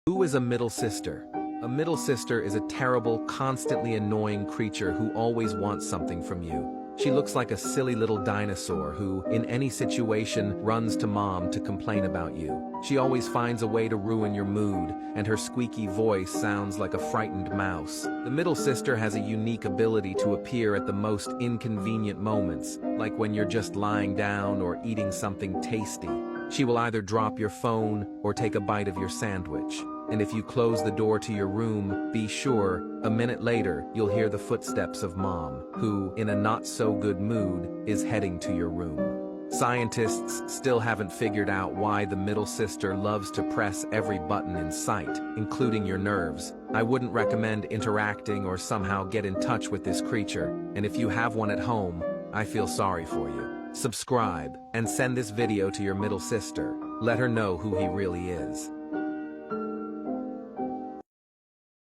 Who is a middle sister? A middle sister is a terrible, constantly annoying creature who always wants something from you. She looks like a silly little dinosaur who, in any situation, runs to mom to complain about you. She always finds a way to ruin your mood, and her squeaky voice sounds like a frightened mouse. The middle sister has a unique ability to appear at the most inconvenient moments, like when you're just lying down or eating something tasty. She will either drop your phone or take a bite of your sandwich. And if you close the door to your room, be sure, a minute later, you'll hear the footsteps of mom, who, in a not-so-good mood, is heading to your room. Scientists still haven't figured out why the middle sister loves to press every button in sight, including your nerves. I wouldn't recommend interacting or somehow get in touch with this creature, and if you have one at home, I feel sorry for you. Subscribe, and send this video to your middle sister. Let her know who he really is.